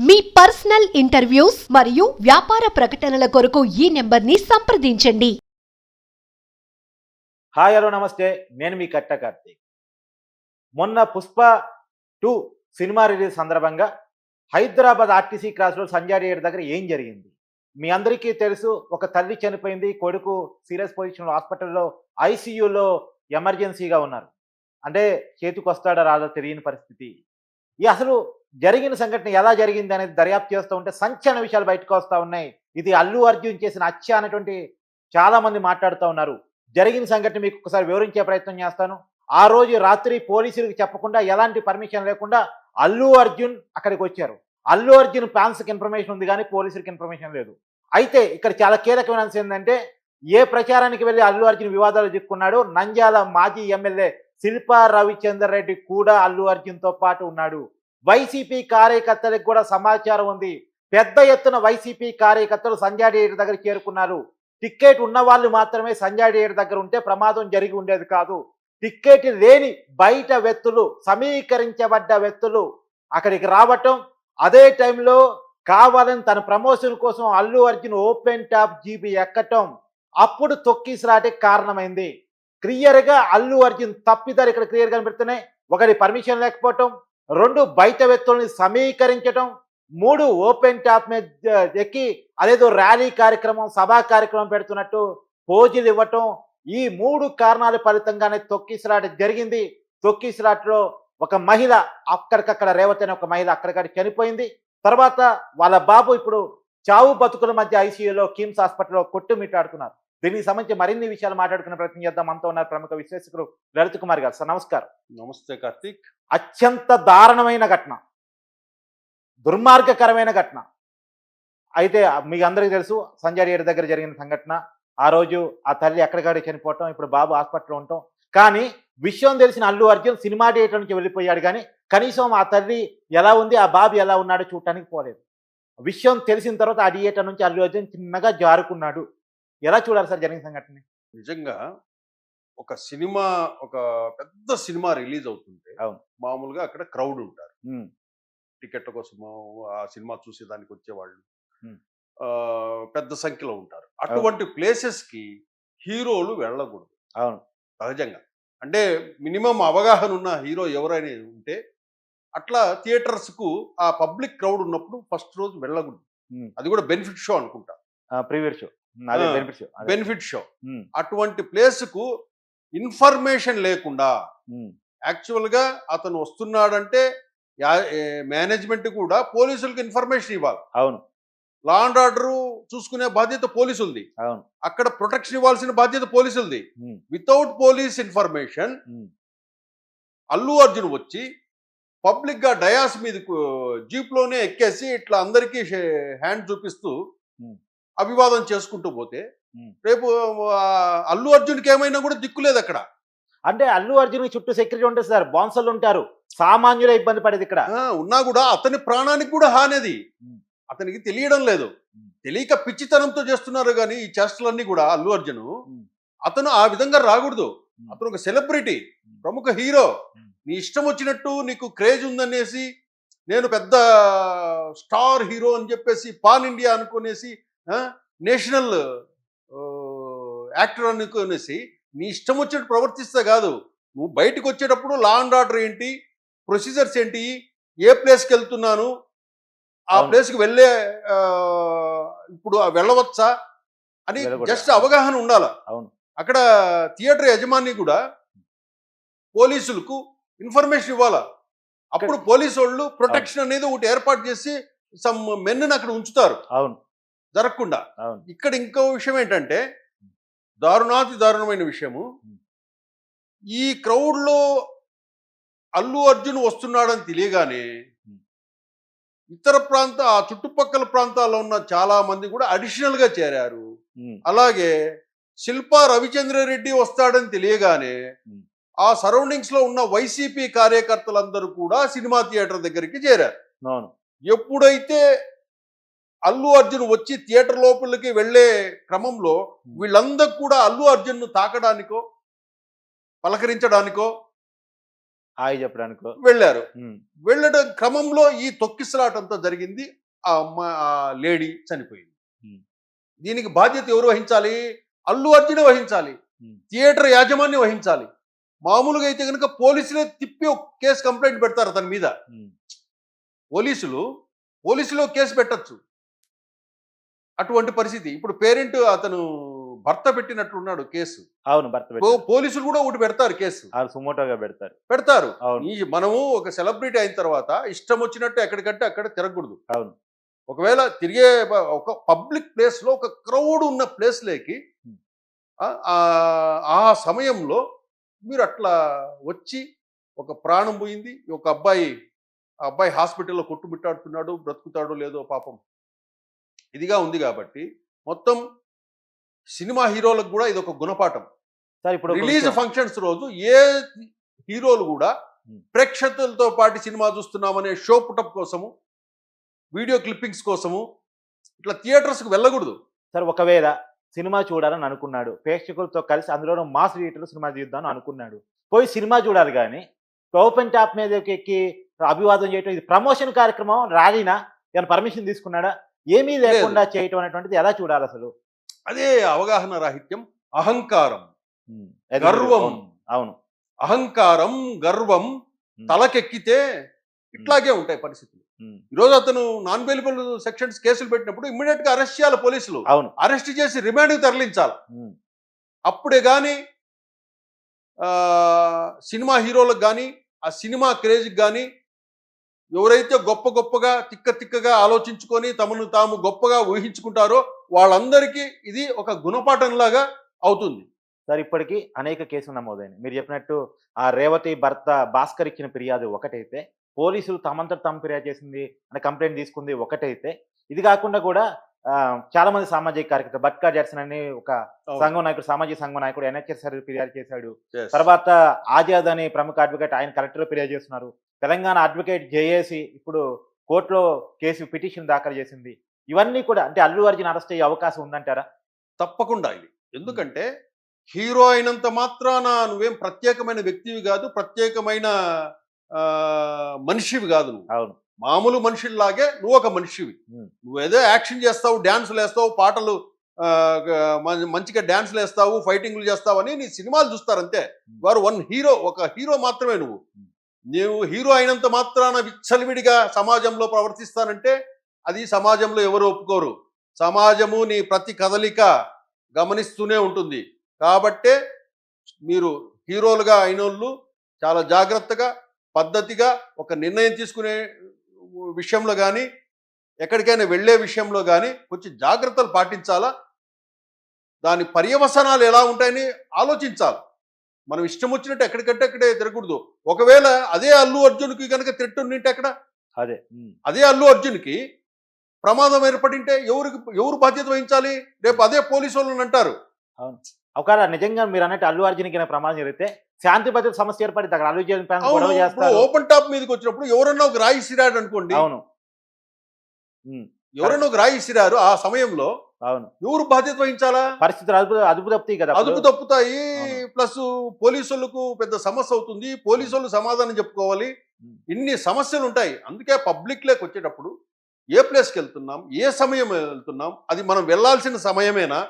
మీ personal interviews మరియు వ్యాపార ప్రకటనల కొరకు ఈ నెంబర్ని సంప్రదించండి. హాయ్ హలో నమస్తే, నేను మీ కట్ట కార్తీక్. మొన్న పుష్ప 2 సినిమా రిలీజ్ సందర్భంగా హైదరాబాద్ ఆర్టీసీ క్రాస్లో సంజాడియేట్ దగ్గర ఏం జరిగింది మీ అందరికీ తెలుసు. ఒక తల్లి చనిపోయింది, కొడుకు సీరియస్ పొజిషన్లో హాస్పిటల్లో ఐసీయూలో ఎమర్జెన్సీగా ఉన్నారు. అంటే చేతికి వస్తాడో రాదో తెలియని పరిస్థితి. ఈ అసలు జరిగిన సంఘటన ఎలా జరిగింది అనేది దర్యాప్తు చేస్తూ ఉంటే సంచలన విషయాలు బయటకు వస్తూ ఉన్నాయి. ఇది అల్లు అర్జున్ చేసిన హత్య అనేటువంటి చాలా మంది మాట్లాడుతూ ఉన్నారు. జరిగిన సంఘటన మీకు ఒకసారి వివరించే ప్రయత్నం చేస్తాను. ఆ రోజు రాత్రి పోలీసులకు చెప్పకుండా, ఎలాంటి పర్మిషన్ లేకుండా అల్లు అర్జున్ అక్కడికి వచ్చారు. అల్లు అర్జున్ ఫ్యాన్స్కి ఇన్ఫర్మేషన్ ఉంది కానీ పోలీసులకు ఇన్ఫర్మేషన్ లేదు. అయితే ఇక్కడ చాలా కీలకమైన అంశం ఏంటంటే, ఏ ప్రచారానికి వెళ్ళి అల్లు అర్జున్ వివాదాలు చిక్కున్నాడు. నంద్యాల మాజీ ఎమ్మెల్యే శిల్పా రవిచందర్ రెడ్డి కూడా అల్లు అర్జున్తో పాటు ఉన్నాడు. వైసీపీ కార్యకర్తలకు కూడా సమాచారం ఉంది. పెద్ద ఎత్తున వైసీపీ కార్యకర్తలు సంజాడియేట్ దగ్గర చేరుకున్నారు. టికెట్ ఉన్న వాళ్ళు మాత్రమే సంజాడియేట్ దగ్గర ఉంటే ప్రమాదం జరిగి ఉండేది కాదు. టికెట్ లేని బయట వ్యక్తులు, సమీకరించబడ్డ వ్యక్తులు అక్కడికి రావటం, అదే టైంలో కావాలని తన ప్రమోషన్ కోసం Allu Arjun open top jeep ఎక్కటం, అప్పుడు తొక్కిసలాటకి కారణమైంది. క్లియర్గా అల్లు అర్జున్ తప్పిదారు ఇక్కడ క్లియర్గా కనిపెడుతున్నాయి. ఒకటి పర్మిషన్ లేకపోవటం, 2 బయట వ్యక్తుల్ని సమీకరించటం, 3 ఓపెన్ టాప్ మీద ఎక్కి అదేదో ర్యాలీ కార్యక్రమం, సభా కార్యక్రమం పెడుతున్నట్టు పోజులు ఇవ్వటం. ఈ 3 కారణాల ఫలితంగానే తొక్కిసలాట జరిగింది. తొక్కిసలాటలో ఒక మహిళ అక్కడికక్కడ, రేవతి అనే ఒక మహిళ అక్కడికక్కడ చనిపోయింది. తర్వాత వాళ్ళ బాబు ఇప్పుడు చావు బతుకుల మధ్య ఐసీయూలో కిమ్స్ హాస్పిటల్లో కొట్టుమిట్టాడుతున్నారు. దీనికి సంబంధించి మరిన్ని విషయాలు మాట్లాడుకునే ప్రయత్నం చేద్దాం. మనతో ఉన్నారు ప్రముఖ విశ్లేషకులు లలిత్ కుమార్ గారు. సార్ నమస్కారం. నమస్తే కార్తీక్. అత్యంత దారుణమైన ఘటన, దుర్మార్గకరమైన ఘటన. అయితే మీకు అందరికీ తెలుసు సంజాడియేట్ దగ్గర జరిగిన సంఘటన. ఆ రోజు ఆ తల్లి ఎక్కడికక్కడ చనిపోవటం, ఇప్పుడు బాబు హాస్పిటల్లో ఉండటం. కానీ విషయం తెలిసిన అల్లు అర్జున్ సినిమా థియేటర్ నుంచి వెళ్ళిపోయాడు, కానీ కనీసం ఆ తల్లి ఎలా ఉంది, ఆ బాబు ఎలా ఉన్నాడో చూడటానికి పోలేదు. విషయం తెలిసిన తర్వాత ఆ థియేటర్ నుంచి అల్లు అర్జున్ చిన్నగా జారుకున్నాడు. ఎలా చూడాలి సార్ జరిగిన సంఘటన? నిజంగా ఒక సినిమా, ఒక పెద్ద సినిమా రిలీజ్ అవుతుంటే మామూలుగా అక్కడ క్రౌడ్ ఉంటారు. టికెట్ల కోసం ఆ సినిమా చూసేదానికి వచ్చేవాళ్ళు పెద్ద సంఖ్యలో ఉంటారు. అటువంటి ప్లేసెస్ కి హీరోలు వెళ్ళకూడదు. అవును, సహజంగా. అంటే మినిమం అవగాహన ఉన్న హీరో ఎవరైనా ఉంటే అట్లా థియేటర్స్ కు ఆ పబ్లిక్ క్రౌడ్ ఉన్నప్పుడు ఫస్ట్ రోజు వెళ్ళకూడదు. అది కూడా బెనిఫిట్ షో అనుకుంటా, ప్రీవియస్ షో, బెనిఫిట్ షో. అటువంటి ప్లేస్ కు ఇన్ఫర్మేషన్ లేకుండా యాక్చువల్ గా అతను వస్తున్నాడంటే మేనేజ్మెంట్ కూడా పోలీసులకు ఇన్ఫర్మేషన్ ఇవ్వాలి. అవును, లా అండ్ ఆర్డర్ చూసుకునే బాధ్యత పోలీసులది. అవును, అక్కడ ప్రొటెక్షన్ ఇవ్వాల్సిన బాధ్యత పోలీసులది. Without police information Allu Arjun వచ్చి పబ్లిక్ గా డయాస్ మీద జీప్ లోనే ఎక్కేసి ఇట్లా అందరికీ హ్యాండ్ చూపిస్తూ అభివాదం చేసుకుంటూ పోతే రేపు అల్లు అర్జున్కి ఏమైనా కూడా దిక్కులేదు అక్కడ. అంటే అల్లు అర్జున్ చుట్టూ సెక్యూరిటీ ఉంటుంది సార్, బాన్సర్లు ఉంటారు, సామాన్యులే ఇబ్బంది పడేది ఇక్కడ. ఉన్నా కూడా అతని ప్రాణానికి కూడా హానేది. అతనికి తెలియడం లేదు, తెలియక పిచ్చితనంతో చేస్తున్నారు. కానీ ఈ చేష్టలన్నీ కూడా అల్లు అర్జున్ అతను ఆ విధంగా రాకూడదు. అతను ఒక సెలబ్రిటీ, ప్రముఖ హీరో. నీ ఇష్టం వచ్చినట్టు నీకు క్రేజ్ ఉందనేసి, నేను పెద్ద స్టార్ హీరో అని చెప్పేసి పాన్ ఇండియా అనుకునేసి, నేషనల్ యాక్టర్ అనుకునేసి నీ ఇష్టం వచ్చినట్టు ప్రవర్తిస్తే కాదు. నువ్వు బయటకు వచ్చేటప్పుడు లా అండ్ ఆర్డర్ ఏంటి, ప్రొసీజర్స్ ఏంటి, ఏ ప్లేస్కి వెళ్తున్నాను, ఆ ప్లేస్కి వెళ్ళే ఇప్పుడు వెళ్ళవచ్చా అని జస్ట్ అవగాహన ఉండాల. అక్కడ థియేటర్ యజమాని కూడా పోలీసులకు ఇన్ఫర్మేషన్ ఇవ్వాలా. అప్పుడు పోలీసు వాళ్ళు ప్రొటెక్షన్ అనేది ఒకటి ఏర్పాటు చేసి సమ్ మెన్ను అక్కడ ఉంచుతారు. అవును, జరగకుండా. ఇక్కడ ఇంకో విషయం ఏంటంటే, దారుణాతి దారుణమైన విషయము, ఈ క్రౌడ్ లో అల్లు అర్జున్ వస్తున్నాడని తెలియగానే ఇతర ఆ చుట్టుపక్కల ప్రాంతాల్లో ఉన్న చాలా మంది కూడా అడిషనల్ గా చేరారు. అలాగే శిల్పా రవిచంద్రారెడ్డి వస్తాడని తెలియగానే ఆ సరౌండింగ్స్ లో ఉన్న వైసీపీ కార్యకర్తలందరూ కూడా సినిమా థియేటర్ దగ్గరికి చేరారు. ఎప్పుడైతే అల్లు అర్జున్ వచ్చి థియేటర్ లోపలికి వెళ్లే క్రమంలో వీళ్ళందరూ కూడా అల్లు అర్జున్ తాకడానికో, పలకరించడానికో, హాయ్ చెప్పడానికో. వెళ్ళారు. ఉమ్, వెళ్ళడం క్రమంలో ఈ తొక్కిసలాటంతా జరిగింది. ఆ లేడీ చనిపోయింది. ఉమ్, దీనికి బాధ్యత ఎవరు వహించాలి? అల్లు అర్జున్ వహించాలి. ఉమ్, థియేటర్ యాజమాన్యం వహించాలి. మామూలుగా అయితే కనుక పోలీసులే తిప్పి ఒక కేసు కంప్లైంట్ పెడతారు అతని మీద. ఉమ్. పోలీసులో కేసు పెట్టచ్చు. అటువంటి పరిస్థితి. ఇప్పుడు పేరెంట్ అతను భర్త పెట్టినట్లున్నాడు కేసు. అవును, భర్త పెట్టారు. పోలీసులు కూడా ఒకటి పెడతారు కేసు. వాళ్ళు సుమోటోగా పెడతారు. పెడతారు. అవును. మనము ఒక సెలబ్రిటీ అయిన తర్వాత ఇష్టం వచ్చినట్టు ఎక్కడికంటే అక్కడ తిరగకూడదు. అవును. ఒకవేళ తిరిగే ఒక పబ్లిక్ ప్లేస్ లో, ఒక క్రౌడ్ ఉన్న ప్లేస్ లేకి ఆ సమయంలో మీరు అట్లా వచ్చి ఒక ప్రాణం పోయింది. ఒక ఆ అబ్బాయి హాస్పిటల్లో కొట్టుమిట్టాడుతున్నాడు, బ్రతుకుతాడో లేదో పాపం ఇదిగా ఉంది. కాబట్టి మొత్తం సినిమా హీరోలకు కూడా ఇది ఒక గుణపాఠం. సార్ ఇప్పుడు రిలీజ్ ఫంక్షన్స్ రోజు ఏ హీరోలు కూడా ప్రేక్షకులతో పాటు సినిమా చూస్తున్నామనే షో పుటప్ కోసము, వీడియో క్లిప్పింగ్స్ కోసము ఇట్లా థియేటర్స్కి వెళ్ళకూడదు. సార్ ఒకవేళ సినిమా చూడాలని అనుకున్నాడు, ప్రేక్షకులతో కలిసి అందులోనూ మాస్ థియేటర్లో సినిమా చూద్దామని అనుకున్నాడు, పోయి సినిమా చూడాలి కానీ ఓపెన్ టాప్ మీదకి ఎక్కి అభివాదం చేయటం, ఇది ప్రమోషన్ కార్యక్రమం రాలీనా? ఏమైనా పర్మిషన్ తీసుకున్నాడా? ఏమీ లేకుండా చేయటం అనేటువంటిది ఎలా చూడాలి అసలు? అదే అవగాహన రాహిత్యం, అహంకారం, గర్వం. అవును, అహంకారం, గర్వం తలకెక్కితే ఇట్లాగే ఉంటాయి పరిస్థితులు. ఈరోజు అతను నాన్ బెయిలబుల్ సెక్షన్స్ కేసులు పెట్టినప్పుడు ఇమ్మీడియట్ గా అరెస్ట్ చేయాలి పోలీసులు. అవును, అరెస్ట్ చేసి రిమాండ్ కి తరలించాలి. అప్పుడే గాని సినిమా హీరోలకు కానీ, ఆ సినిమా క్రేజ్కి కానీ, ఎవరైతే గొప్పగా తిక్కగా ఆలోచించుకొని తమను తాము గొప్పగా ఊహించుకుంటారో వాళ్ళందరికీ ఇది ఒక గుణపాఠంలాగా అవుతుంది. సార్ ఇప్పటికీ అనేక కేసులు నమోదైనాయి. మీరు చెప్పినట్టు ఆ రేవతి భర్త భాస్కర్ ఇచ్చిన ఫిర్యాదు ఒకటైతే, పోలీసులు తమంతట తాము ఫిర్యాదు చేసింది అంటే కంప్లైంట్ తీసుకుంది ఒకటైతే, ఇది కాకుండా కూడా చాలా మంది సామాజిక కార్యకర్తలు, బట్కా జడ్సన్ అని ఒక సంఘం నాయకుడు, సామాజిక సంఘం నాయకుడు ఎన్హెచ్ఎస్ ఫిర్యాదు చేశాడు. తర్వాత ఆజాద్ అని ప్రముఖ అడ్వకేట్, ఆయన కలెక్టర్ ఫిర్యాదు చేస్తున్నారు. తెలంగాణ అడ్వకేట్ జేఏసీ ఇప్పుడు కోర్టులో కేసు పిటిషన్ దాఖలు చేసింది. ఇవన్నీ కూడా అంటే అల్లు అర్జున్ అరెస్ట్ అయ్యే అవకాశం ఉందంటారా? తప్పకుండా ఇది. ఎందుకంటే హీరో అయినంత మాత్రాన నువ్వేం ప్రత్యేకమైన వ్యక్తివి కాదు, ప్రత్యేకమైన మనిషివి కాదు. నువ్వు అవును, మామూలు మనుషుల్లాగే నువ్వు ఒక మనిషివి. నువ్వేదో యాక్షన్ చేస్తావు, డ్యాన్సులు వేస్తావు, పాటలు మంచిగా డ్యాన్సులు వేస్తావు, ఫైటింగ్లు చేస్తావు అని నీ సినిమాలు చూస్తారంతే. వారు ఒక హీరో మాత్రమే. నువ్వు హీరో అయినంత మాత్రాన విచ్చలవిడిగా సమాజంలో ప్రవర్తిస్తానంటే అది సమాజంలో ఎవరు ఒప్పుకోరు. సమాజము నీ ప్రతి కదలిక గమనిస్తూనే ఉంటుంది. కాబట్టే మీరు హీరోలుగా అయినోళ్ళు చాలా జాగ్రత్తగా, పద్ధతిగా ఒక నిర్ణయం తీసుకునే విషయంలో కానీ, ఎక్కడికైనా వెళ్ళే విషయంలో కానీ కొంచెం జాగ్రత్తలు పాటించాలా. దాని పర్యవసనాలు ఎలా ఉంటాయని ఆలోచించాలి. మనం ఇష్టం వచ్చినట్టు ఎక్కడికంటే అక్కడే తిరగకూడదు. ఒకవేళ అదే అల్లు అర్జున్కి కనుక థ్రెట్ ఉండింటే అక్కడ అదే అల్లు అర్జున్కి ప్రమాదం ఏర్పడింటే ఎవరు బాధ్యత వహించాలి? రేపు అదే పోలీసు వాళ్ళని అంటారు. ఒకవేళ నిజంగా మీరు అన్నట్టు అల్లు అర్జున్కి ప్రమాదం జరిగితే శాంతి భద్రత సమస్య ఏర్పడింది. అక్కడ అల్లు అర్జున్ గొడవ చేస్తారు. ఓపెన్ టాప్ మీదకి వచ్చినప్పుడు ఎవరన్నా ఒక రాయి ఇసిరాడు అనుకోండి. అవును, ఎవరన్నా ఒక రాయి ఇసిరారు, ఆ సమయంలో అవును, ఎవరు బాధ్యత వహించాలా? పరిస్థితులు అదుపు తప్పుతాయి కదా, అదుపు తప్పుతాయి. ప్లస్ పోలీసు వాళ్ళకు పెద్ద సమస్య అవుతుంది. పోలీసు వాళ్ళు సమాధానం చెప్పుకోవాలి. ఇన్ని సమస్యలు ఉంటాయి. అందుకే పబ్లిక్ లేక వచ్చేటప్పుడు ఏ ప్లేస్కి వెళ్తున్నాం, ఏ సమయం వెళ్తున్నాం, అది మనం వెళ్లాల్సిన సమయమేనా,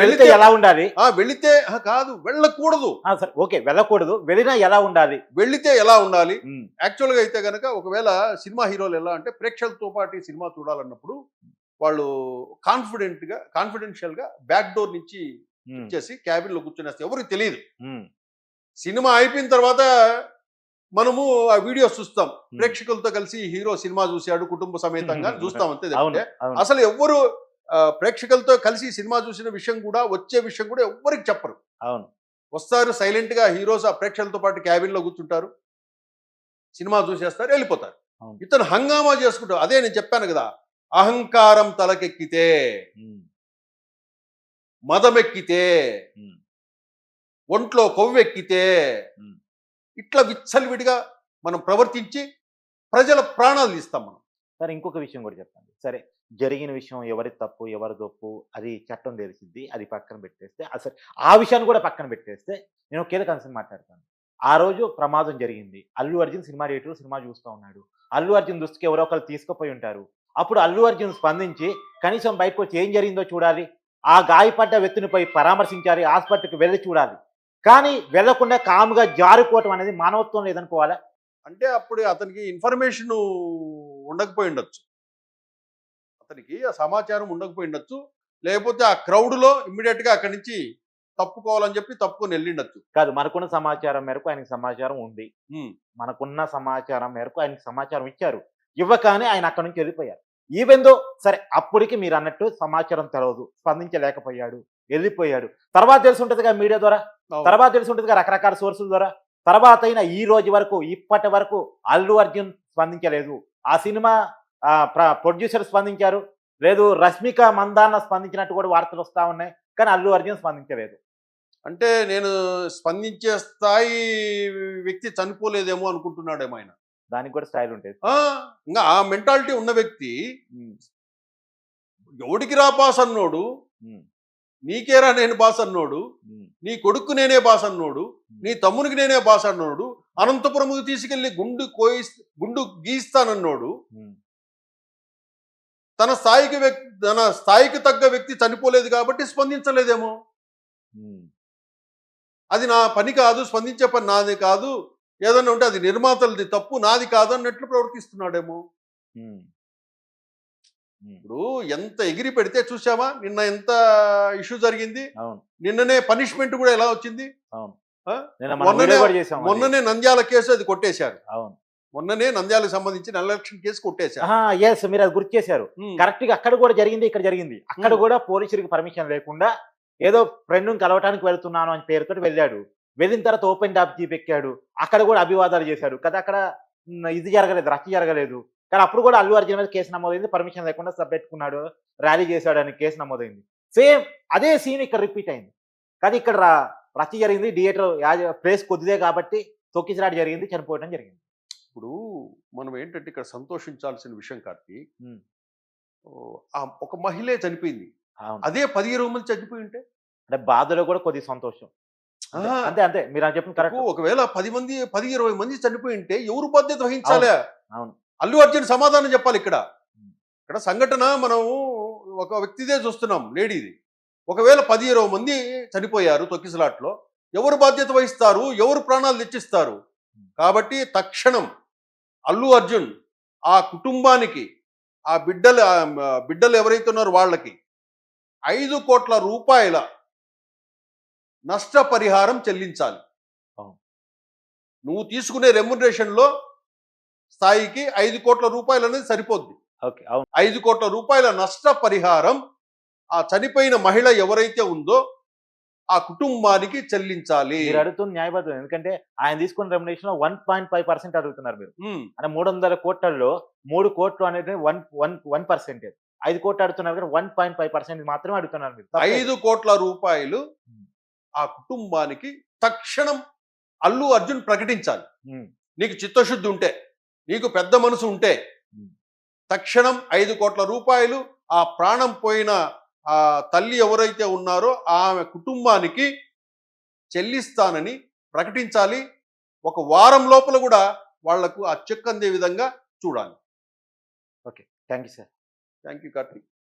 వెళితే ఎలా ఉండాలి, వెళితే కాదు వెళ్ళకూడదు. ఓకే, వెళ్ళకూడదు, వెళ్ళినా ఎలా ఉండాలి, వెళ్ళితే ఎలా ఉండాలి. యాక్చువల్ గా అయితే కనుక ఒకవేళ సినిమా హీరోలు ఎలా అంటే ప్రేక్షకులతో పాటు సినిమా చూడాలన్నప్పుడు వాళ్ళు కాన్ఫిడెన్షియల్ గా బ్యాక్ డోర్ నుంచి ఇచ్చేసి క్యాబిన్ లో కూర్చునేస్తే ఎవరికి తెలియదు. సినిమా అయిపోయిన తర్వాత మనము ఆ వీడియోస్ చూస్తాం. ప్రేక్షకులతో కలిసి హీరో సినిమా చూశాడు కుటుంబ సమేతంగా చూస్తాం అంతే. అసలు ఎవ్వరు ప్రేక్షకులతో కలిసి సినిమా చూసిన విషయం కూడా, వచ్చే విషయం కూడా ఎవ్వరికి చెప్పరు. అవును, వస్తారు సైలెంట్ గా హీరోస్ ఆ ప్రేక్షకులతో పాటు క్యాబిన్ లో కూర్చుంటారు, సినిమా చూసేస్తారు, వెళ్ళిపోతారు. ఇతను హంగామా చేసుకుంటారు. అదే నేను చెప్పాను కదా, అహంకారం తలకెక్కితే, మదమెక్కితే, ఒంట్లో కొవ్వెక్కితే ఇట్లా విచ్చలవిడిగా మనం ప్రవర్తించి ప్రజల ప్రాణాలు తీస్తాం మనం. సరే, ఇంకొక విషయం కూడా చెప్పండి. సరే, జరిగిన విషయం ఎవరి తప్పు ఎవరి తప్పు అది చట్టం తెలిసింది, అది పక్కన పెట్టేస్తే, అసలు ఆ విషయాన్ని కూడా పక్కన పెట్టేస్తే నేను కీలక అంశం మాట్లాడతాను. ఆ రోజు ప్రమాదం జరిగింది. అల్లు అర్జున్ సినిమా థియేటర్‌లో సినిమా చూస్తా ఉన్నాడు. అల్లు అర్జున్ దృష్టికి ఎవరో ఒకళ్ళు తీసుకుపోయి ఉంటారు. అప్పుడు అల్లు అర్జున్ స్పందించి కనీసం బయటకొచ్చి ఏం జరిగిందో చూడాలి. ఆ గాయపడ్డ వ్యక్తిని పోయి పరామర్శించాలి. హాస్పిటల్‌కి వెళ్లి చూడాలి. కానీ వెళ్ళకుండా కామ్‌గా జారుకోవటం అనేది మానవత్వం లేదనుకోవాలా? అంటే అప్పుడు అతనికి ఇన్ఫర్మేషన్ ఉండకపోయి ఉండొచ్చు, అతనికి ఆ సమాచారం ఉండకపోయి ఉండొచ్చు, లేకపోతే ఆ క్రౌడ్లో ఇమ్మీడియట్గా అక్కడి నుంచి తప్పుకోవాలని చెప్పి తప్పుకొని వెళ్ళిండొచ్చు. కాదు, మనకున్న సమాచారం మేరకు ఆయనకి సమాచారం ఉంది. ఉమ్, మనకున్న సమాచారం మేరకు ఆయనకి సమాచారం ఇచ్చారు. ఇవ్వగానే ఆయన అక్కడి నుంచి వెళ్ళిపోయారు. ఈవెన్ దో సరే అప్పటికి మీరన్నట్టు సమాచారం తెలవదు. స్పందించలేకపోయాడు. వెళ్ళిపోయాడు. తర్వాత తెలిసి ఉంటదిగా మీడియా ద్వారా. అవును. తర్వాత తెలిసి ఉంటదిగా రకరకాల సోర్సుల ద్వారా. తర్వాత అయినా ఈ రోజు వరకు ఇప్పటి వరకు అల్లు అర్జున్ స్పందించలేదు. ఆ సినిమా ప్రొడ్యూసర్ స్పందించారు. లేదు రష్మిక మందాన స్పందించినట్టు కూడా వార్తలు వస్తా ఉన్నాయి. కానీ అల్లు అర్జున్ స్పందించలేదు. అంటే నేను స్పందించే స్థాయి వ్యక్తి చనిపోలేదేమో అనుకుంటున్నాడేమో ఆయన. దానికి కూడా స్టైల్ ఉంటుంది. ఆ, ఇంకా ఆ మెంటాలిటీ ఉన్న వ్యక్తి ఉమ్, ఎవడికి రా బాస్ అన్నోడు, ఉమ్, నీకేరా నేను బాస్ అన్నోడు, ఉమ్, నీ కొడుకు నేనే బాస్ అన్నోడు, నీ తమ్మునికి నేనే బాస్ అన్నోడు, అనంతపురంకు తీసుకెళ్లి గుండు గీస్తానన్నోడు, ఉమ్, తన స్థాయికి తగ్గ వ్యక్తి చనిపోలేదు కాబట్టి స్పందించలేదేమో. ఉమ్. అది నా పని కాదు, స్పందించే పని నాది కాదు, ఏదన్నా ఉంటే అది నిర్మాతలది తప్పు, నాది కాదు అన్నట్లు ప్రవర్తిస్తున్నాడేమో. ఉమ్, ఉమ్. ఇప్పుడు ఎంత ఎగిరి పెడితే చూసావా, నిన్న ఎంత ఇష్యూ జరిగింది, అవును, నిన్ననే పనిష్మెంట్ కూడా ఎలా వచ్చింది. అవును. ఆ? నిన్న మనం వీడియో కూడా చేసాం అది. మొన్ననే నంద్యాల కేసు అది కొట్టేశారు. అవును. మొన్ననే నంద్యాలకు సంబంధించిన ఎలక్షన్ కేసు కొట్టేశారు. ఎస్, మీరు అది గుర్తు చేశారు. ఉమ్, కరెక్ట్ గా అక్కడ కూడా జరిగింది, ఇక్కడ జరిగింది. అక్కడ కూడా పోలీసులకి పర్మిషన్ లేకుండా ఏదో ఫ్రెండ్ కలవటానికి వెళ్తున్నాను అని పేరుతో వెళ్ళాడు. వెళ్ళిన తర్వాత ఓపెన్ టాప్ జీప్ ఎక్కాడు. అక్కడ కూడా అభివాదాలు చేశాడు కదా. అక్కడ ఇది జరగలేదు, రచ్చ జరగలేదు. కానీ అప్పుడు కూడా అల్లు అర్జున్ మీద కేసు నమోదైంది. పర్మిషన్ లేకుండా సబ్ పెట్టుకున్నాడు, ర్యాలీ చేశాడు అని కేసు నమోదైంది. సేమ్ అదే సీన్ ఇక్కడ రిపీట్ అయింది. కానీ ఇక్కడ రచ్చ జరిగింది. థియేటర్ ప్లేస్ కొద్దిదే కాబట్టి తొక్కిసలాట జరిగింది, చనిపోవడం జరిగింది. ఇప్పుడు మనం ఏంటంటే ఇక్కడ సంతోషించాల్సిన విషయం కార్తీక్, ఉమ్, ఒక మహిళే చనిపోయింది, అవును. అదే 10-20 మంది చనిపోయి ఉంటే అంటే బాధలో కూడా కొద్ది సంతోషం. ఆహా. అంతే అంతే, మీరు అని చెప్పిన కరెక్ట్. ఒకవేళ 10-20 మంది చనిపోయి ఉంటే ఎవరు బాధ్యత వహించాలి? అవును. అల్లు అర్జున్ సమాధానం చెప్పాలి. ఇక్కడ సంఘటన మనం ఒక వ్యక్తిదే చూస్తున్నాం, లేడీది. ఒకవేళ 10-20 మంది చనిపోయారు తొక్కిసలాట్లో, ఎవరు బాధ్యత వహిస్తారు? ఎవరు ప్రాణాలు తెచ్చిస్తారు? కాబట్టి తక్షణం అల్లు అర్జున్ ఆ కుటుంబానికి, ఆ బిడ్డలు ఎవరైతే ఉన్నారో వాళ్ళకి 5 కోట్ల రూపాయల నష్టపరిహారం చెల్లించాలి. అవును. నువ్వు తీసుకునే రెమ్యునరేషన్లో స్థాయికి 5 కోట్ల రూపాయలు అనేది సరిపోద్ది. ఓకే, అవును. 5 కోట్ల రూపాయల నష్టపరిహారం ఆ చనిపోయిన మహిళ ఎవరైతే ఉందో ఆ కుటుంబానికి చెల్లించాలి. మీరు అడుగుతుంది న్యాయబద్ధం. ఎందుకంటే ఆయన తీసుకున్న రెమ్యునరేషన్ 1.5% అడుగుతున్నారు మీరు. ఉమ్, అంటే 300 కోట్లలో 3 కోట్లు అనేది 1%. 5 కోట్లు అడుగుతున్నారు కానీ 1.5% మాత్రమే అడుగుతున్నారు మీరు. 5 కోట్ల రూపాయలు ఆ కుటుంబానికి తక్షణం అల్లు అర్జున్ ప్రకటించాలి. నీకు చిత్తశుద్ధి ఉంటే, నీకు పెద్ద మనసు ఉంటే తక్షణం 5 కోట్ల రూపాయలు ఆ ప్రాణం పోయిన ఆ తల్లి ఎవరైతే ఉన్నారో ఆమె కుటుంబానికి చెల్లిస్తానని ప్రకటించాలి. ఒక వారం లోపల కూడా వాళ్లకు ఆ చెక్ అందే విధంగా చూడాలి. Okay, thank you sir. Thank you Karthik.